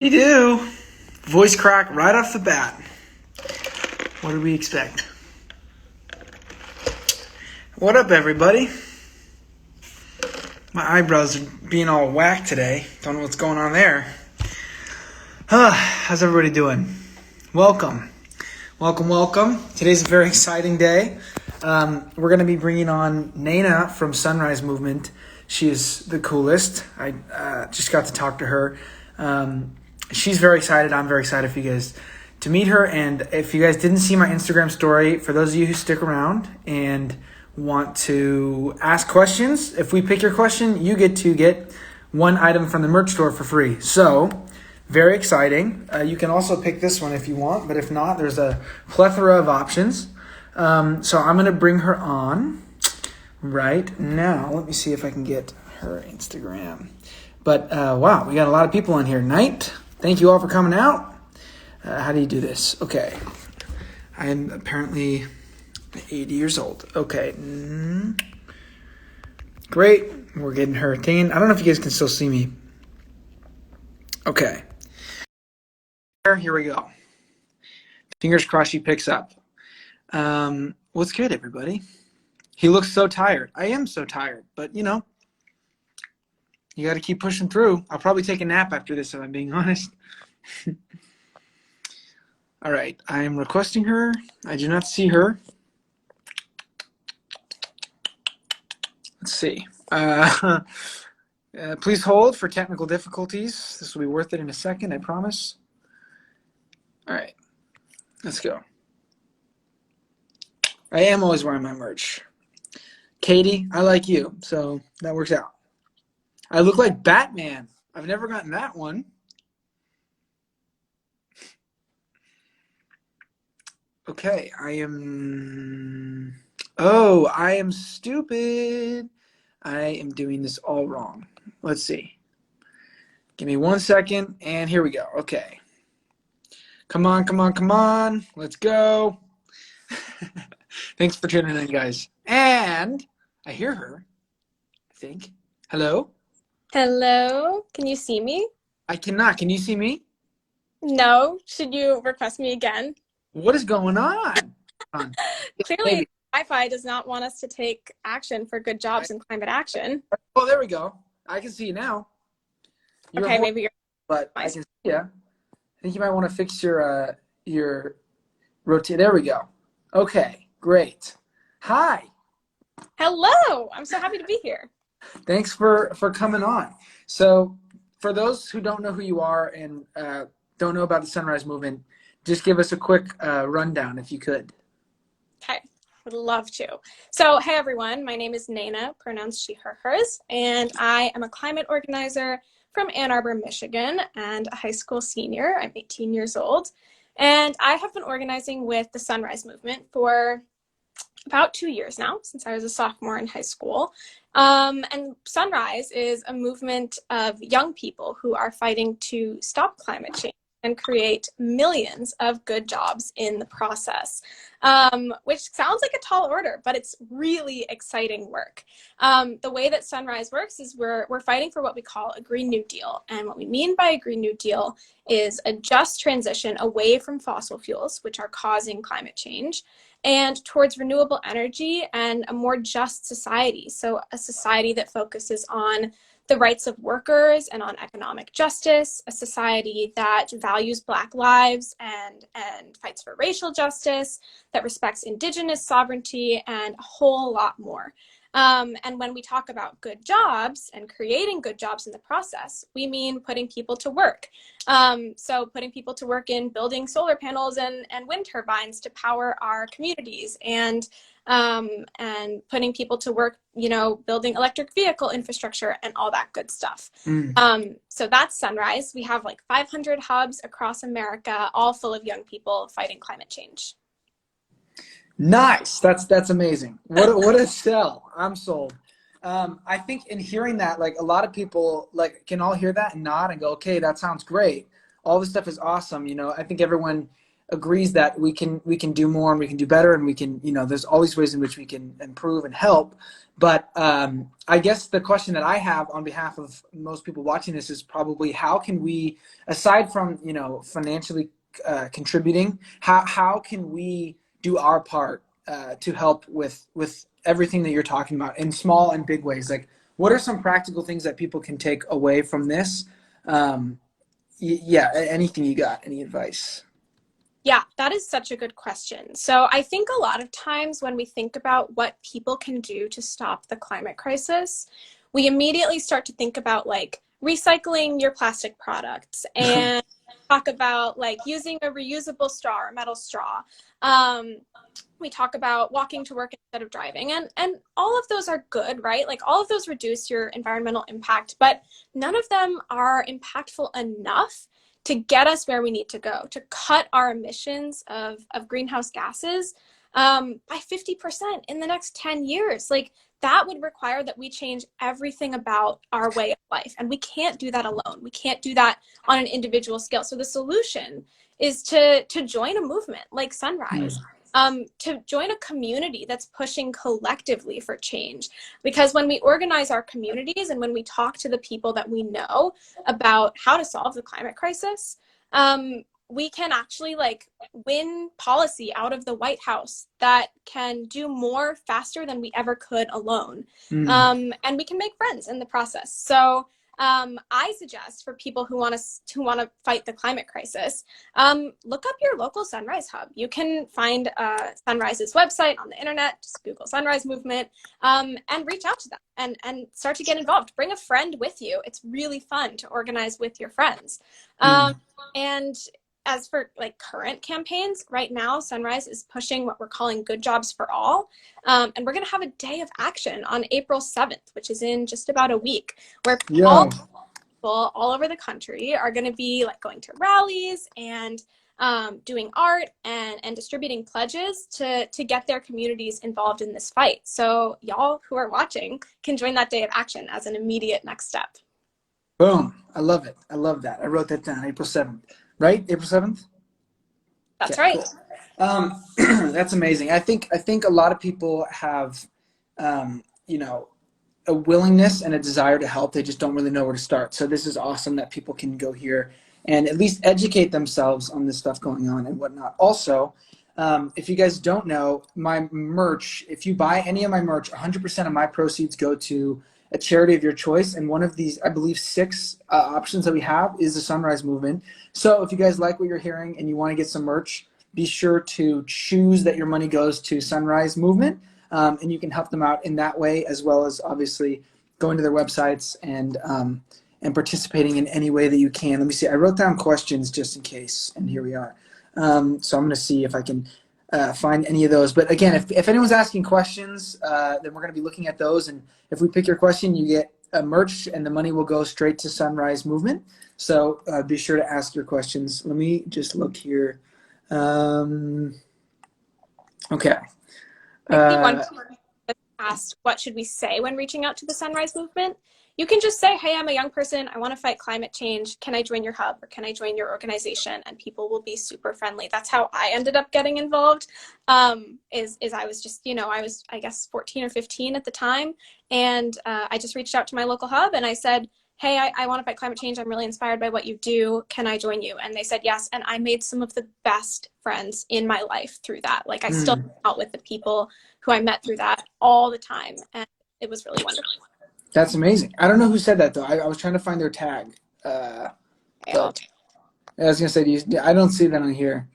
You do. Voice crack right off the bat. What did we expect? What up, everybody? My eyebrows are being all whacked today. Don't know what's going on there. How's everybody doing? Welcome. Welcome. Today's a very exciting day. We're going to be bringing on Nana from Sunrise Movement. She is the coolest. I just got to talk to her. She's very excited. I'm very excited for you guys to meet her. And if you guys didn't see my Instagram story, for those of you who stick around and want to ask questions, if we pick your question, you get to get one item from the merch store for free. So, very exciting. You can also pick this one if you want, but if not, there's a plethora of options. So I'm going to bring her on right now. Let me see if I can get her Instagram. But wow, we got a lot of people on here tonight. Thank you all for coming out. How do you do this? Okay. I am apparently 80 years old. Okay. Great. We're getting her attained. I don't know if you guys can still see me. Okay. Here we go. Fingers crossed she picks up. What's good, everybody? He looks so tired. I am so tired, but you know, you got to keep pushing through. I'll probably take a nap after this, if I'm being honest. All right, I am requesting her. I do not see her. Let's see. Please hold for technical difficulties. This will be worth it in a second, I promise. All right, let's go. I am always wearing my merch. Katie, I like you, so that works out. I look like Batman. I've never gotten that one. Okay, I am stupid. I am doing this all wrong. Let's see. Give me 1 second, and here we go. Okay. Come on. Let's go. Thanks for tuning in, guys. And I hear her, I think. Hello? Hello, can you see me? I cannot. Can you see me? No, should you request me again? What is going on? Clearly, Wi-Fi does not want us to take action for good jobs in climate action. Oh, there we go. I can see you now. Okay, maybe you're. But I can see you. I think you might want to fix your rotate. There we go. Okay, great. Hi. Hello, I'm so happy to be here. Thanks for coming on. So for those who don't know who you are and don't know about the Sunrise Movement, just give us a quick rundown if you could. Okay, would love to. So, hey everyone, my name is Nana, pronouns she, her, hers, and I am a climate organizer from Ann Arbor, Michigan, and a high school senior. I'm 18 years old, and I have been organizing with the Sunrise Movement for about 2 years now, since I was a sophomore in high school. And Sunrise is a movement of young people who are fighting to stop climate change and create millions of good jobs in the process, which sounds like a tall order, but it's really exciting work. The way that Sunrise works is we're fighting for what we call a Green New Deal. And what we mean by a Green New Deal is a just transition away from fossil fuels, which are causing climate change, and towards renewable energy and a more just society. So a society that focuses on the rights of workers and on economic justice, a society that values Black lives and fights for racial justice, that respects Indigenous sovereignty, and a whole lot more. And when we talk about good jobs and creating good jobs in the process, we mean putting people to work. So putting people to work in building solar panels and wind turbines to power our communities, and putting people to work, you know, building electric vehicle infrastructure and all that good stuff. So that's Sunrise. We have like 500 hubs across America, all full of young people fighting climate change. Nice. That's amazing. What a sell. I'm sold. I think in hearing that, like a lot of people like can all hear that and nod and go, okay, that sounds great. All this stuff is awesome. You know, I think everyone agrees that we can do more and we can do better, and we can, there's always ways in which we can improve and help. But I guess the question that I have on behalf of most people watching this is probably, how can we, aside from financially contributing, how can we do our part to help with everything that you're talking about in small and big ways? Like, what are some practical things that people can take away from this? Yeah, anything you got, any advice? Yeah, that is such a good question. So I think a lot of times when we think about what people can do to stop the climate crisis, we immediately start to think about like recycling your plastic products and talk about like using a reusable straw or metal straw. We talk about walking to work instead of driving, and all of those are good, right? Like all of those reduce your environmental impact, but none of them are impactful enough to get us where we need to go, to cut our emissions of greenhouse gases by 50% in the next 10 years. Like that would require that we change everything about our way of life. And we can't do that alone. We can't do that on an individual scale. So the solution is to join a movement like Sunrise, to join a community that's pushing collectively for change. Because when we organize our communities and when we talk to the people that we know about how to solve the climate crisis, we can actually like win policy out of the White House that can do more faster than we ever could alone. And we can make friends in the process. So I suggest for people who want to fight the climate crisis, look up your local Sunrise Hub. You can find Sunrise's website on the internet. Just Google Sunrise Movement, and reach out to them and start to get involved. Bring a friend with you. It's really fun to organize with your friends. And as for like current campaigns, right now Sunrise is pushing what we're calling Good Jobs for All, and we're going to have a day of action on April 7th, which is in just about a week, where all people all over the country are going to be like going to rallies and doing art and distributing pledges to get their communities involved in this fight. So y'all who are watching can join that day of action as an immediate next step. Boom. I love it. I love that. I wrote that down. April 7th. Right? April 7th? That's okay, right. Cool. That's amazing. I think a lot of people have, a willingness and a desire to help. They just don't really know where to start. So this is awesome that people can go here and at least educate themselves on this stuff going on and whatnot. Also, if you guys don't know, my merch, if you buy any of my merch, 100% of my proceeds go to a charity of your choice. And one of these, I believe, 6 options that we have is the Sunrise Movement. So if you guys like what you're hearing and you want to get some merch, be sure to choose that your money goes to Sunrise Movement. And you can help them out in that way, as well as obviously going to their websites and participating in any way that you can. Let me see. I wrote down questions just in case, and here we are. So I'm going to see if I can find any of those. But again, if anyone's asking questions, then we're going to be looking at those. And if we pick your question, you get a merch, and the money will go straight to Sunrise Movement. So be sure to ask your questions. Let me just look here. Okay. I see one person asked, what should we say when reaching out to the Sunrise Movement? You can just say, hey, I'm a young person. I want to fight climate change. Can I join your hub, or can I join your organization? And people will be super friendly. That's how I ended up getting involved. Is I was just, I was, I guess, 14 or 15 at the time. And I just reached out to my local hub and I said, hey, I want to fight climate change. I'm really inspired by what you do. Can I join you? And they said yes. And I made some of the best friends in my life through that. Like I still hang out with the people who I met through that all the time. And it was really wonderful. That's amazing. I don't know who said that though. I was trying to find their tag. I was gonna say, I don't see that on here.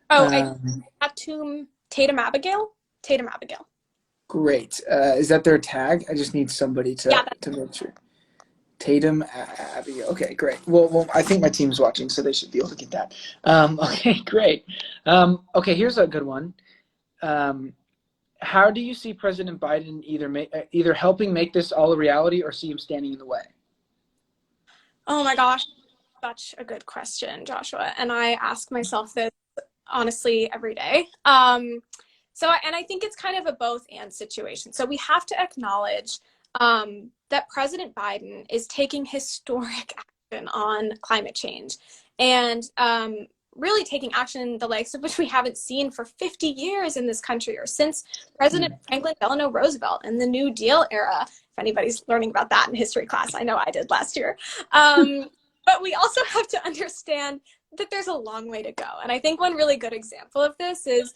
I have Tatum Abigail. Great. Is that their tag? I just need somebody to make sure. Tatum Abigail. Okay, great. Well, I think my team's watching, so they should be able to get that. Okay, great. Okay, here's a good one. How do you see President Biden either helping make this all a reality or see him standing in the way? Oh my gosh, such a good question, Joshua. And I ask myself this honestly every day. And I think it's kind of a both and situation. So we have to acknowledge that President Biden is taking historic action on climate change. And really taking action the likes of which we haven't seen for 50 years in this country, or since President Franklin Delano Roosevelt in the New Deal era. If anybody's learning about that in history class, I know I did last year. But we also have to understand that there's a long way to go. And I think one really good example of this is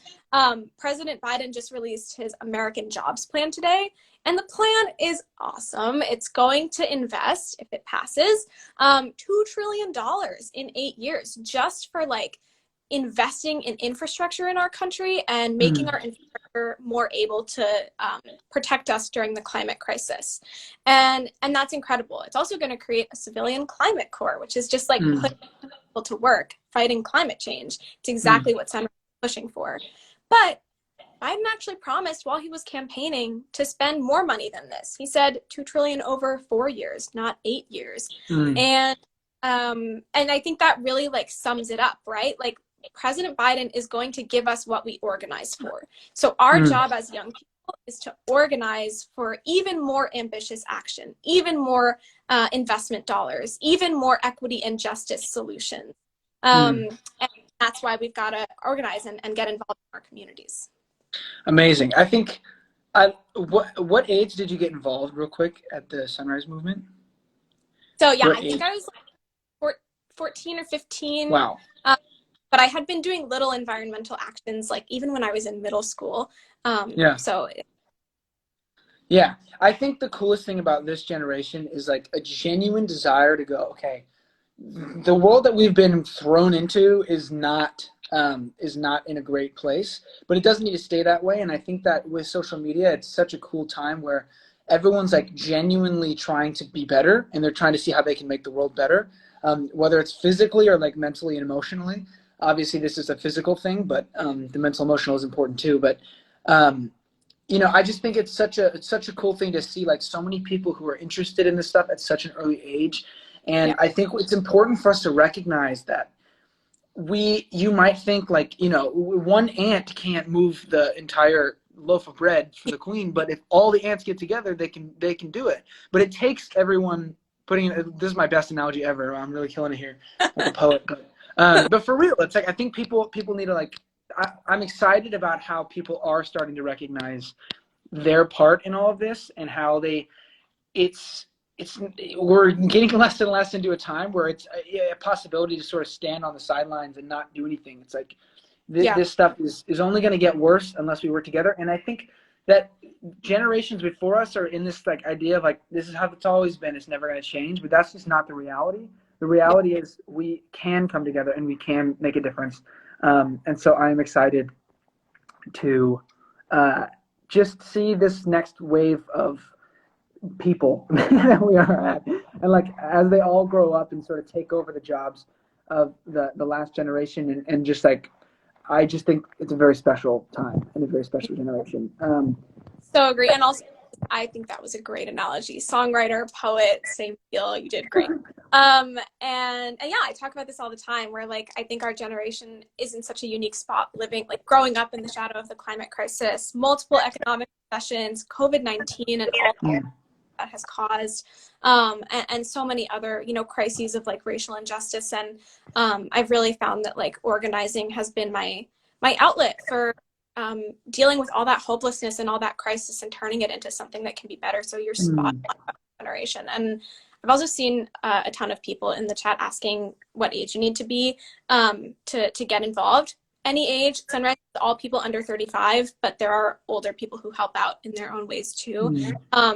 President Biden just released his American Jobs Plan today. And the plan is awesome. It's going to invest, if it passes, $2 trillion in 8 years just for like investing in infrastructure in our country and making our infrastructure more able to protect us during the climate crisis. And that's incredible. It's also going to create a civilian climate corps, which is just like putting people to work fighting climate change. It's exactly what Senator is pushing for. But Biden actually promised while he was campaigning to spend more money than this. He said $2 trillion over 4 years, not 8 years. And I think that really like sums it up, right? Like President Biden is going to give us what we organized for. So our job as young people is to organize for even more ambitious action, even more investment dollars, even more equity and justice solutions. And that's why we've got to organize and get involved in our communities. Amazing. I think, what age did you get involved, real quick, at the Sunrise Movement? So yeah, I think I was like 14 or 15. Wow. But I had been doing little environmental actions, like even when I was in middle school. So. Yeah, I think the coolest thing about this generation is like a genuine desire to go, okay, the world that we've been thrown into is not in a great place, but it doesn't need to stay that way. And I think that with social media, it's such a cool time where everyone's like genuinely trying to be better, and they're trying to see how they can make the world better, whether it's physically or like mentally and emotionally. Obviously, this is a physical thing, but the mental emotional is important too. But you know, I just think it's such a cool thing to see like so many people who are interested in this stuff at such an early age. And I think it's important for us to recognize that you might think like, you know, one ant can't move the entire loaf of bread for the queen, but if all the ants get together, they can do it. But it takes everyone this is my best analogy ever. I'm really killing it here, like a poet. But for real, it's like I think people need to like. I'm excited about how people are starting to recognize their part in all of this, and how we're getting less and less into a time where it's a possibility to sort of stand on the sidelines and not do anything. It's like this stuff is only going to get worse unless we work together. And I think that generations before us are in this like idea of like, this is how it's always been, it's never going to change, but that's just not the reality. The reality is we can come together and we can make a difference. And so I'm excited to just see this next wave of people that we are at, and like as they all grow up and sort of take over the jobs of the last generation, and just like I just think it's a very special time and a very special generation. So agree. And also I think that was a great analogy. Songwriter, poet, same deal. You did great. And yeah, I talk about this all the time, where like I think our generation is in such a unique spot, living like growing up in the shadow of the climate crisis, multiple economic recessions, COVID-19, and all that has caused, and so many other, you know, crises of like racial injustice. And I've really found that like organizing has been my outlet for dealing with all that hopelessness and all that crisis and turning it into something that can be better. So you're spot on about generation. And I've also seen a ton of people in the chat asking what age you need to be to get involved. Any age. Sunrise is all people under 35, but there are older people who help out in their own ways too.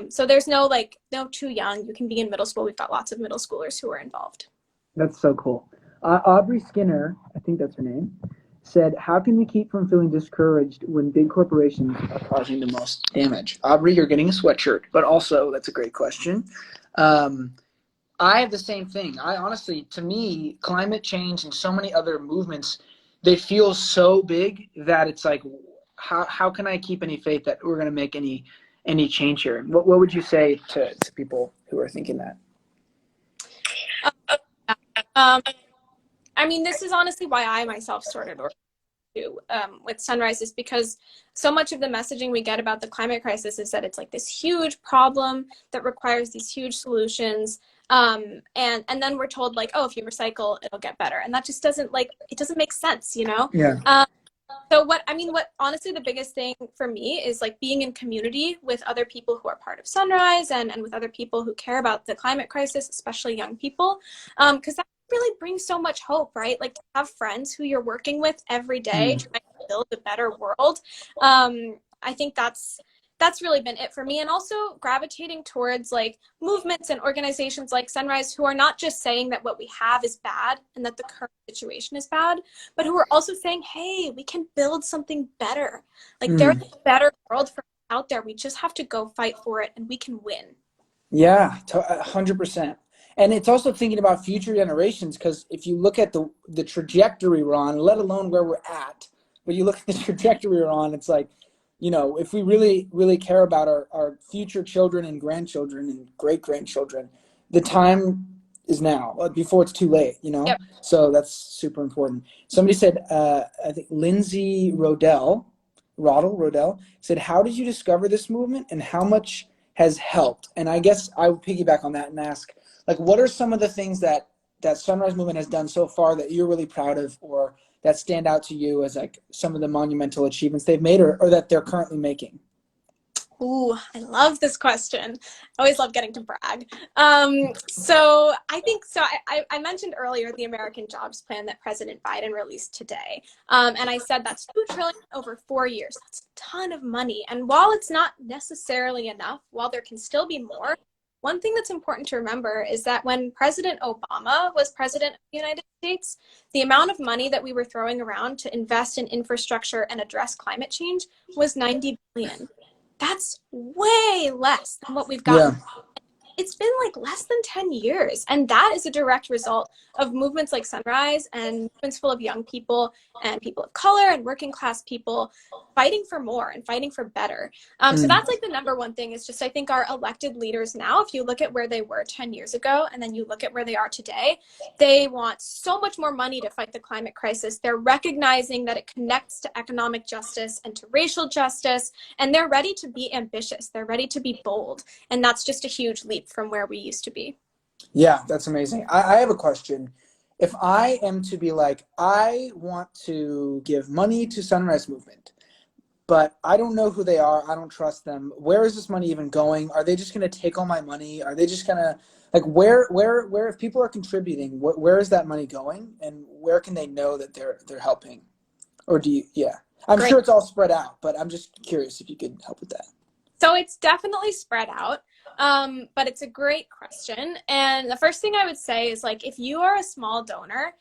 So there's no too young. You can be in middle school. We've got lots of middle schoolers who are involved. That's so cool. Aubrey Skinner, I think that's her name, said, how can we keep from feeling discouraged when big corporations are causing the most damage? Aubrey, you're getting a sweatshirt, but also that's a great question. I have the same thing. I honestly, to me, climate change and so many other movements, they feel so big that it's like, how can I keep any faith that we're going to make any change here? What would you say to people who are thinking that? I mean, this is honestly why I myself started organizing, to with Sunrise is because so much of the messaging we get about the climate crisis is that it's like this huge problem that requires these huge solutions. And then we're told like, oh, if you recycle, it'll get better. And that just doesn't it doesn't make sense, you know? Yeah. So what honestly the biggest thing for me is like being in community with other people who are part of Sunrise and with other people who care about the climate crisis, especially young people. Because that really brings so much hope, right? Like to have friends who you're working with every day trying to build a better world. I think that's really been it for me. And also gravitating towards like movements and organizations like Sunrise who are not just saying that what we have is bad and that the current situation is bad, but who are also saying, hey, we can build something better. Like there's a better world for us out there. We just have to go fight for it and we can win. Yeah, 100%. And it's also thinking about future generations, because if you look at the trajectory we're on, let alone where we're at, but you look at the trajectory we're on, it's like, you know, if we really, really care about our future children and grandchildren and great-grandchildren, the time is now, before it's too late, you know? Yep. So that's super important. Somebody said, I think Lindsay Rodell said, how did you discover this movement and how much has helped? And I guess I would piggyback on that and ask, like, what are some of the things that Sunrise Movement has done so far that you're really proud of, or that stand out to you as like some of the monumental achievements they've made, or that they're currently making? Ooh, I love this question. I always love getting to brag. So I think, I mentioned earlier the American Jobs Plan that President Biden released today. And I said that's $2 trillion over 4 years. That's a ton of money. And while it's not necessarily enough, while there can still be more, one thing that's important to remember is that when President Obama was president of the United States, the amount of money that we were throwing around to invest in infrastructure and address climate change was $90 billion. That's way less than what we've gotten. Yeah. It's been like less than 10 years. And that is a direct result of movements like Sunrise and movements full of young people and people of color and working class people fighting for more and fighting for better. So that's like the number one thing is just, I think our elected leaders now, if you look at where they were 10 years ago and then you look at where they are today, they want so much more money to fight the climate crisis. They're recognizing that it connects to economic justice and to racial justice, and they're ready to be ambitious. They're ready to be bold. And that's just a huge leap from where we used to be. Yeah, that's amazing. I have a question. If I am to be like, I want to give money to Sunrise Movement, but I don't know who they are, I don't trust them, where is this money even going? Are they just going to take all my money? Are they just going to, like, where if people are contributing, where is that money going? And where can they know that they're helping? Or do you, yeah. I'm Great. sure it's all spread out, but I'm just curious if you could help with that. So it's definitely spread out, but it's a great question. And the first thing I would say is, like, if you are a small donor,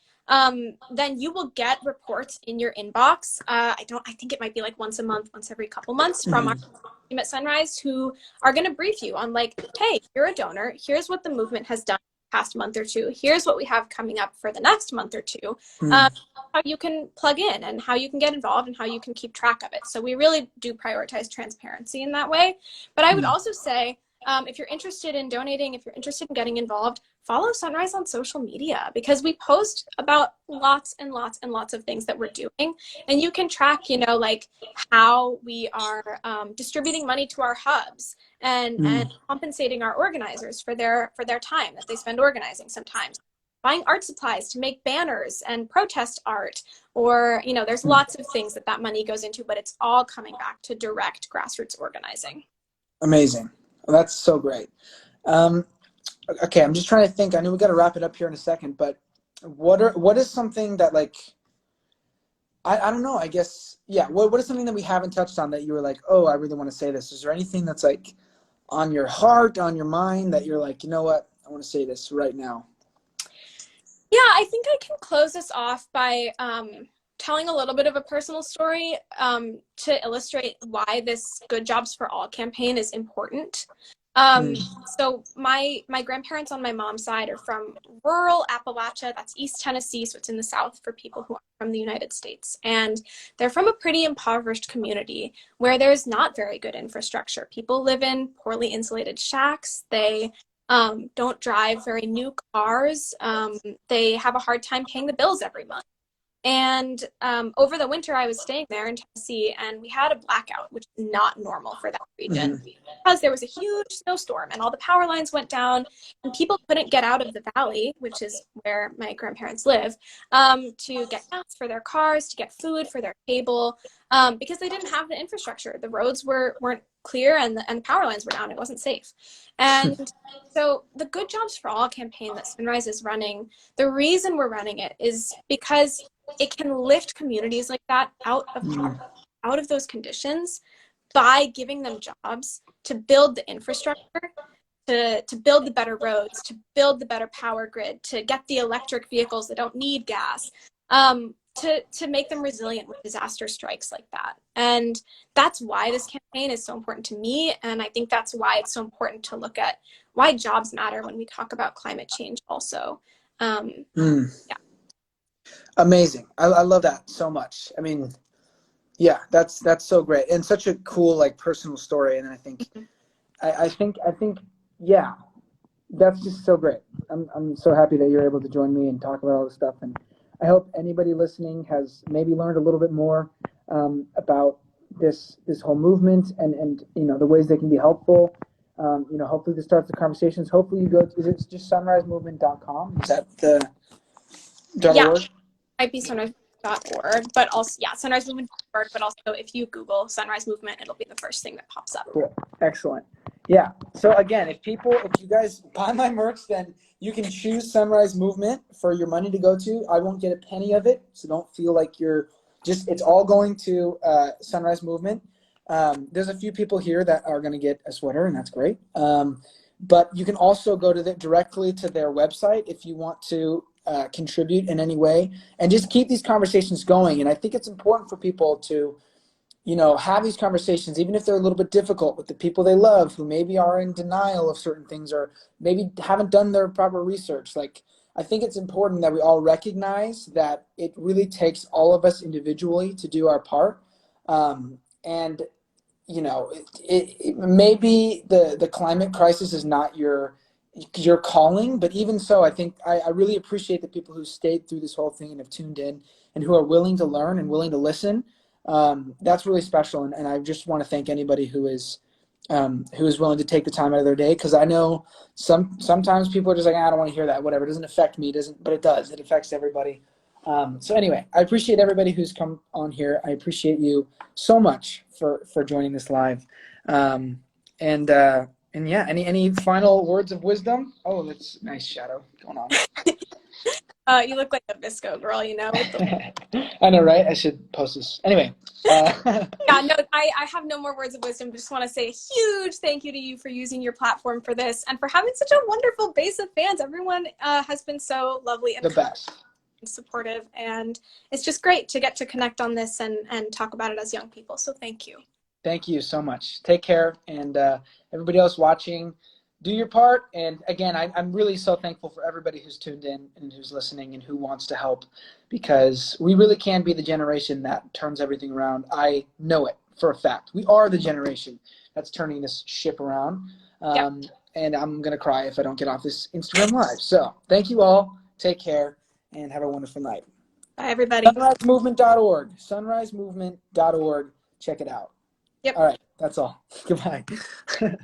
then you will get reports in your inbox. I think it might be like once a month, once every couple months from our team at Sunrise who are going to brief you on like, hey, you're a donor. Here's what the movement has done the past month or two. Here's what we have coming up for the next month or two. How you can plug in and how you can get involved and how you can keep track of it. So we really do prioritize transparency in that way. But I would also say, if you're interested in donating, if you're interested in getting involved, follow Sunrise on social media, because we post about lots and lots and lots of things that we're doing. And you can track, you know, like how we are distributing money to our hubs and compensating our organizers for their time that they spend organizing sometimes. Buying art supplies to make banners and protest art, or, you know, there's lots of things that money goes into, but it's all coming back to direct grassroots organizing. Amazing. Well, that's so great. Okay, I'm just trying to think. I know we got to wrap it up here in a second, but what is something that, like, I don't know, I guess, yeah, what is something that we haven't touched on that you were like, oh, I really want to say this? Is there anything that's like on your heart, on your mind, that you're like, you know what, I want to say this right now? Yeah, I think I can close this off by telling a little bit of a personal story to illustrate why this Good Jobs for All campaign is important. So my grandparents on my mom's side are from rural Appalachia. That's East Tennessee, so it's in the South for people who are from the United States. And they're from a pretty impoverished community where there's not very good infrastructure. People live in poorly insulated shacks. They don't drive very new cars. They have a hard time paying the bills every month. And over the winter, I was staying there in Tennessee, and we had a blackout, which is not normal for that region because there was a huge snowstorm and all the power lines went down, and people couldn't get out of the valley, which is where my grandparents live, to get gas for their cars, to get food for their cable, because they didn't have the infrastructure. The roads weren't clear, and the power lines were down. It wasn't safe. And so the Good Jobs for All campaign that Sunrise is running, the reason we're running it is because it can lift communities like that out of poverty, out of those conditions, by giving them jobs to build the infrastructure, to build the better roads, to build the better power grid, to get the electric vehicles that don't need gas, to make them resilient when disaster strikes like that. And that's why this campaign is so important to me. And I think that's why it's so important to look at why jobs matter when we talk about climate change also. Yeah. Amazing. I love that so much. I mean, yeah, that's so great, and such a cool, like, personal story. And I think, I think, yeah, that's just so great. I'm so happy that you're able to join me and talk about all this stuff. And I hope anybody listening has maybe learned a little bit more about this whole movement, and the ways they can be helpful. Hopefully this starts the conversations. Hopefully you go. Is it just sunrisemovement.com? Is that the .org? Might be sunrisemovement.org, but also, sunrisemovement.org, but also if you Google Sunrise Movement, it'll be the first thing that pops up. Cool. Excellent. Yeah. So again, if you guys buy my merch, then you can choose Sunrise Movement for your money to go to. I won't get a penny of it, so don't feel like it's all going to Sunrise Movement. There's a few people here that are going to get a sweater, and that's great. But you can also go directly to their website if you want to contribute in any way, and just keep these conversations going. And I think it's important for people to, have these conversations, even if they're a little bit difficult, with the people they love who maybe are in denial of certain things, or maybe haven't done their proper research. Like, I think it's important that we all recognize that it really takes all of us individually to do our part. And maybe the climate crisis is not your calling, but even so, I think I really appreciate the people who stayed through this whole thing and have tuned in and who are willing to learn and willing to listen. That's really special, and I just want to thank anybody who is willing to take the time out of their day, because I know sometimes people are just like, I don't want to hear that, whatever, it doesn't affect me, but it does. It affects everybody. So anyway, I appreciate everybody who's come on here. I appreciate you so much for joining this live. And yeah, any final words of wisdom? Oh, that's a nice shadow going on. You look like a Visco girl, I know, right? I should post this. Anyway. I have no more words of wisdom. Just want to say a huge thank you to you for using your platform for this, and for having such a wonderful base of fans. Everyone has been so lovely and the best. Supportive, and it's just great to get to connect on this and talk about it as young people. So thank you. Thank you so much. Take care, and everybody else watching, do your part. And again, I'm really so thankful for everybody who's tuned in and who's listening and who wants to help, because we really can be the generation that turns everything around. I know it for a fact. We are the generation that's turning this ship around. And I'm going to cry if I don't get off this Instagram Live. So thank you all. Take care and have a wonderful night. Bye, everybody. Sunrisemovement.org. Sunrisemovement.org. Check it out. Yep. All right. That's all. Goodbye. Bye.